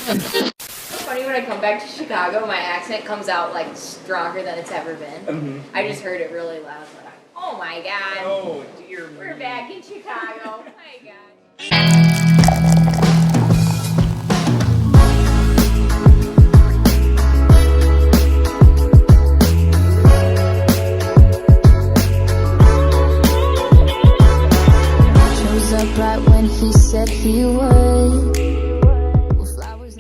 It's funny when I come back to Chicago, my accent comes out like stronger than it's ever been. Mm-hmm. I just heard it really loud. Like, oh my God. Oh, dear me. We're back in Chicago. Oh my God. Up right when he said he would.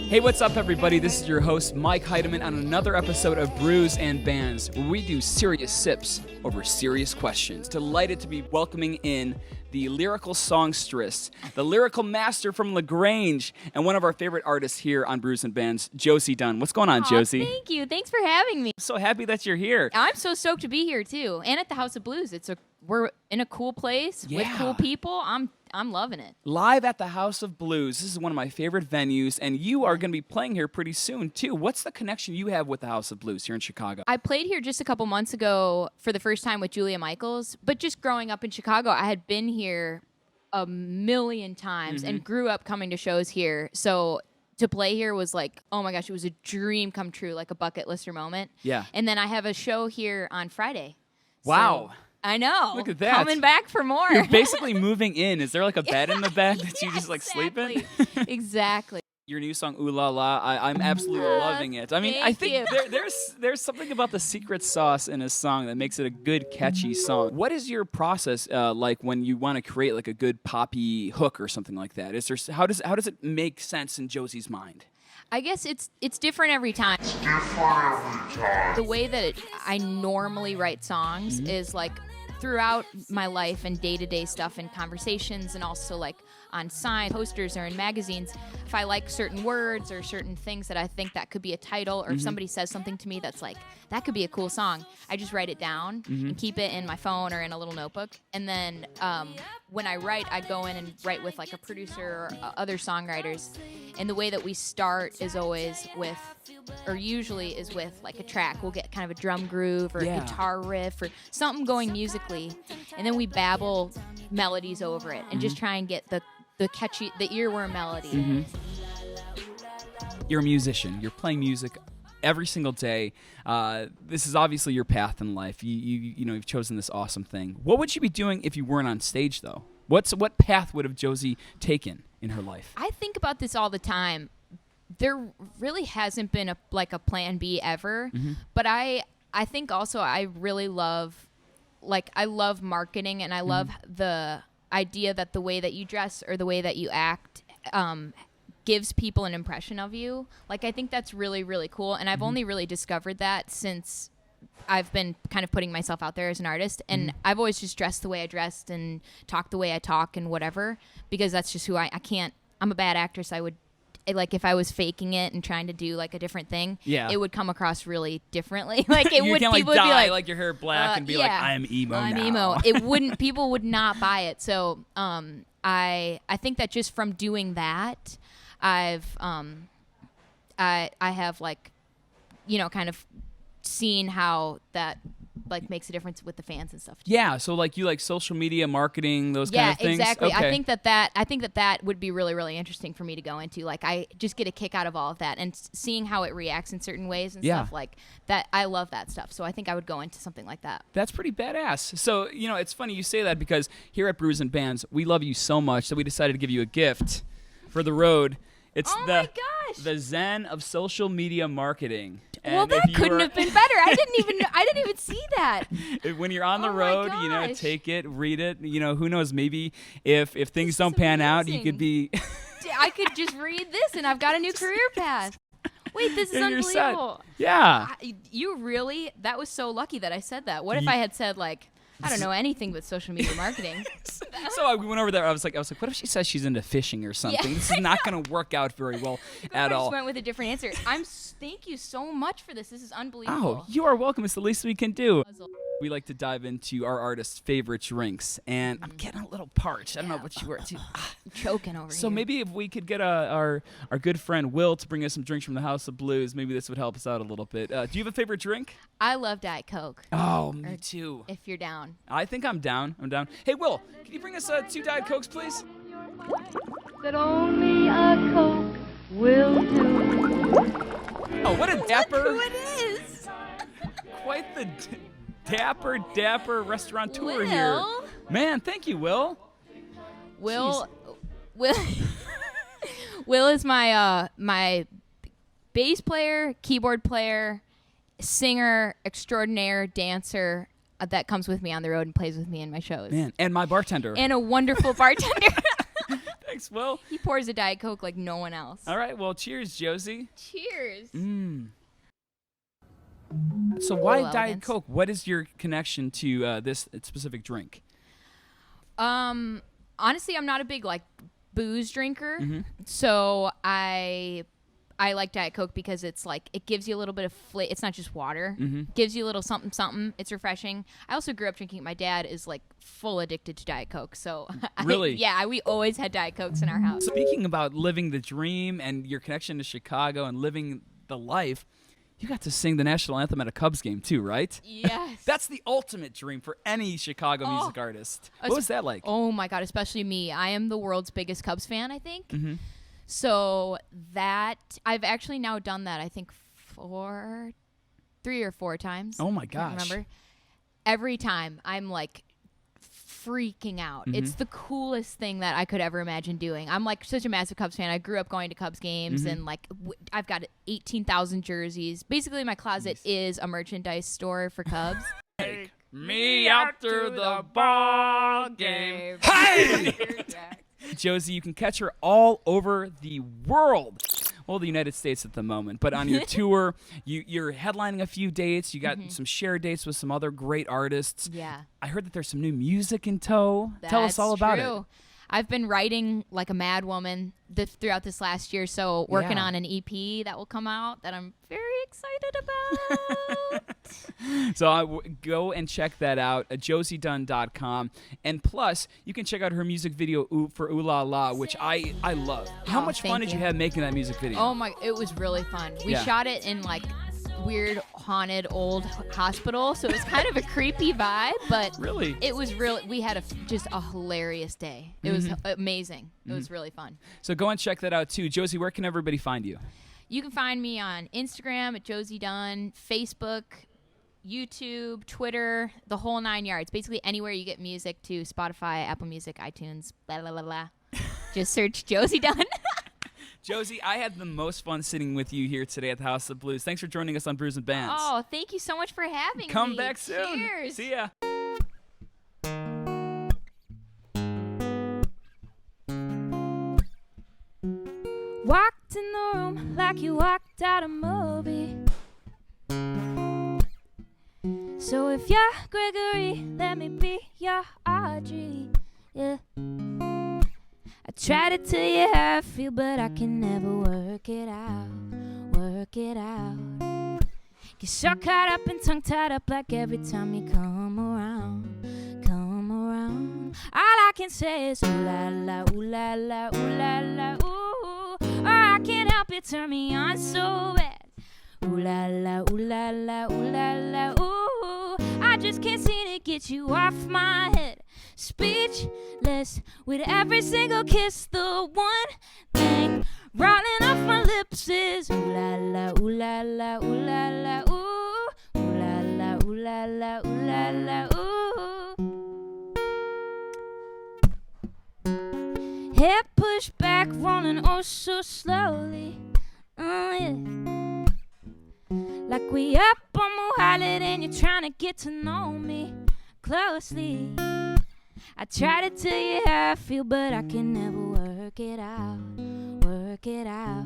Hey, what's up, everybody? This is your host, Mike Heidemann, on another episode of Brews and Bands, where we do serious sips over serious questions. Delighted to be welcoming in the lyrical songstress, the lyrical master from LaGrange, and one of our favorite artists here on Brews and Bands, Josie Dunne. What's going on, Josie? Thank you. Thanks for having me. I'm so happy that you're here. I'm so stoked to be here too, and at the House of Blues. We're in a cool place with cool people. I'm loving it. Live at the House of Blues. This is one of my favorite venues, and you are going to be playing here pretty soon, too. What's the connection you have with the House of Blues here in Chicago? I played here just a couple months ago for the first time with Julia Michaels, but just growing up in Chicago, I had been here a million times and grew up coming to shows here. So to play here was like, oh my gosh, it was a dream come true, like a bucket lister moment. Yeah. And then I have a show here on Friday. Wow. So I know. Look at that. Coming back for more. You're basically moving in. Is there like a bed in the back that you just like sleep in? Exactly. Your new song, Ooh La La, I'm absolutely loving it. I mean, I think there's something about the secret sauce in a song that makes it a good, catchy song. What is your process like when you want to create like a good poppy hook or something like that? How does it make sense in Josie's mind? I guess it's different every time. The way that I normally write songs is like throughout my life and day-to-day stuff and conversations, and also like on sign posters or in magazines. If I like certain words or certain things that I think that could be a title, or if somebody says something to me that's like, that could be a cool song, I just write it down and keep it in my phone or in a little notebook. And then when I write, I go in and write with like a producer or other songwriters. And the way that we start is always with, or usually is with like a track. We'll get kind of a drum groove or a guitar riff or something going musically. And then we babble melodies over it and just try and get the catchy, the earworm melody. You're a musician. You're playing music every single day. This is obviously your path in life. You've chosen this awesome thing. What would you be doing if you weren't on stage, though? What path would have Josie taken in her life? I think about this all the time. There really hasn't been a plan B ever, but I think also I really love, I love marketing, and I love the idea that the way that you dress or the way that you act gives people an impression of you. Like, I think that's really, really cool, and I've only really discovered that since I've been kind of putting myself out there as an artist, and I've always just dressed the way I dressed and talked the way I talk and whatever, because that's just who I can't, I'm a bad actress. I would, like, if I was faking it and trying to do like a different thing, it would come across really differently. Like, it would, people would be like, your hair black and be like, I'm emo now. I'm emo. It wouldn't, people would not buy it. So I think that just from doing that, I have like, kind of seen how that like makes a difference with the fans and stuff too. Yeah, so like you like social media marketing, those kind of things? Yeah, exactly. Okay. I think that would be really, really interesting for me to go into. Like, I just get a kick out of all of that and seeing how it reacts in certain ways and stuff like that. I love that stuff. So I think I would go into something like that. That's pretty badass. So, it's funny you say that, because here at Brews and Bands, we love you so much that we decided to give you a gift for the road. It's my gosh. The Zen of social media marketing. Well, and that couldn't have been better. I didn't even see that. When you're on the road, gosh. take it, read it. Who knows? Maybe if things don't pan out, you could be. I could just read this, and I've got a new career path. Wait, this is unbelievable. Yeah. That was so lucky that I said that. What if I had said like, I don't know anything but social media marketing? So we went over there. I was like, what if she says she's into fishing or something? Yeah, this is not going to work out very well at all. I just went with a different answer. Thank you so much for this. This is unbelievable. Oh, you are welcome. It's the least we can do. We like to dive into our artists' favorite drinks, and I'm getting a little parched. I don't know what you were too. I'm choking over here. So maybe if we could get our good friend Will to bring us some drinks from the House of Blues, maybe this would help us out a little bit. Do you have a favorite drink? I love Diet Coke. Oh, me too. If you're down. I think I'm down. Hey, Will, can you bring us 2 Diet Cokes, please? That only a Coke will do. What a dapper. Look who it is. Quite the dapper restaurateur Will. here. Man, thank you, Will. Will is my my bass player, keyboard player, singer extraordinaire, dancer that comes with me on the road and plays with me in my shows. Man, and my bartender. And a wonderful bartender. Thanks, Will. He pours a Diet Coke like no one else. All right, well, cheers, Josie. Cheers. So why Diet elegance. Coke? What is your connection to this specific drink? Honestly, I'm not a big like booze drinker, Mm-hmm. so I like Diet Coke because it's like it gives you a little bit of flavor. It's not just water. Mm-hmm. Gives you a little something something. It's refreshing. I also grew up drinking. My dad is like full addicted to Diet Coke, so Really? we always had Diet Cokes in our house. Speaking about living the dream and your connection to Chicago and living the life, you got to sing the national anthem at a Cubs game too, right? Yes. That's the ultimate dream for any Chicago music artist. What was that like? Oh my God, especially me. I am the world's biggest Cubs fan, I think. Mm-hmm. So that I've actually now done that, I think 3 or 4 times. Oh my I can't gosh. remember. Every time I'm like freaking out. Mm-hmm. It's the coolest thing that I could ever imagine doing. I'm like such a massive Cubs fan. I grew up going to Cubs games Mm-hmm. and like I've got 18,000 jerseys. Basically my closet is a merchandise store for Cubs. Take me after the ball game. Hey! Josie, you can catch her all over the world. Well, the United States at the moment, but on your tour, you're headlining a few dates. You got some share dates with some other great artists. Yeah. I heard that there's some new music in tow. Tell us all about it. I've been writing like a mad woman throughout this last year, so working Yeah. on an EP that will come out that I'm very excited about. So go and check that out at josiedunne.com. And plus, you can check out her music video for Ooh La La, which I love. How much fun thank did you you. have making that music video? Oh my, it was really fun. We Yeah. shot it in like weird haunted old hospital, so it was kind of a creepy vibe, but Really? it was really, we had just a hilarious day. It was amazing. It was really fun. So go and check that out too. Josie, where can everybody find you? You can find me on Instagram at Josie Dunne, Facebook, YouTube, Twitter, the whole 9 yards. Basically anywhere you get music, to Spotify, Apple Music, iTunes, blah, blah, blah, blah. Just search Josie Dunne. Josie, I had the most fun sitting with you here today at the House of Blues. Thanks for joining us on Brews and Bands. Oh, thank you so much for having me. Come back soon. Cheers. See ya. Walked in the room like you walked out a movie. So if you're Gregory, let me be your Audrey. Yeah. I try to tell you how I feel, but I can never work it out. Work it out. Get so caught up and tongue tied up like every time you come around. Come around. All I can say is ooh la la, ooh la la, ooh la la, ooh. Or I can't help it, turn me on so bad. Ooh la la, ooh la la, ooh la la, ooh. I just can't seem to get you off my head. Speechless with every single kiss. The one thing rolling off my lips is ooh la la, ooh la la, ooh la la, ooh. Ooh la la, ooh la la, ooh la la, ooh. Head pushed back, rolling oh so slowly. Yeah. Like we up on Mohamed and you're trying to get to know me closely. I try to tell you how I feel, but I can never work it out. Work it out.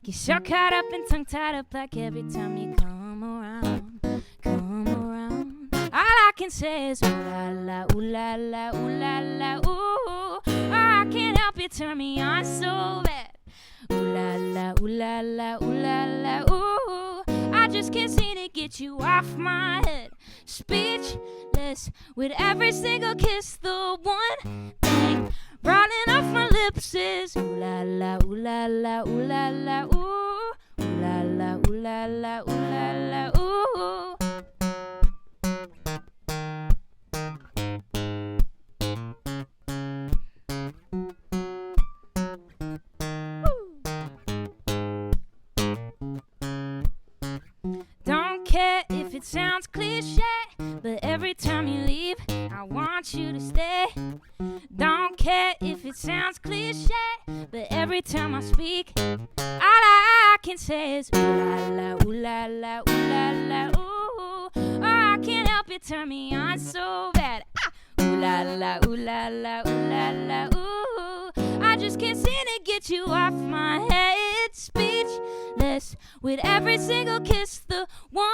Get so caught up and tongue tied up like every time you come around. Come around. All I can say is ooh la la, ooh la la, ooh la la, ooh. Or I can't help it, turn me on so bad. Ooh la la, ooh la la, ooh la la, ooh. I just can't seem to get you off my head. Speechless with every single kiss. The one thing rolling off my lips is ooh la la, ooh la la, ooh la la, ooh. Ooh la la, ooh la la, ooh la la, ooh. if it sounds cliche, but every time you leave, I want you to stay. Don't care if it sounds cliche, but every time I speak, all I can say is ooh la la, ooh la la, ooh la la, ooh. Oh, I can't help it, turn me on so bad. Ooh la la, ooh la la, ooh la la, ooh. I just can't seem to get you off my head. Speechless with every single kiss. The one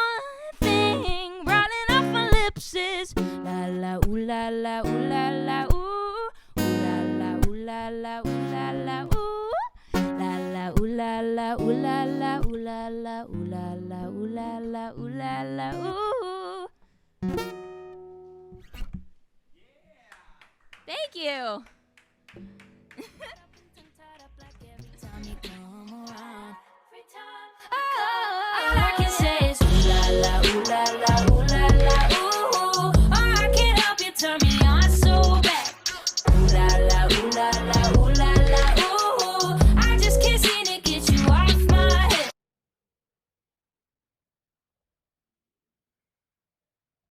thing rolling off my lips is la la, ooh la la, ooh la la, ooh. Ooh la la, ooh la la, ooh la la, ooh. La la, ooh la la, ooh la la, ooh la la, ooh la la, ooh la la, ooh la la, ooh. Thank you. All I can say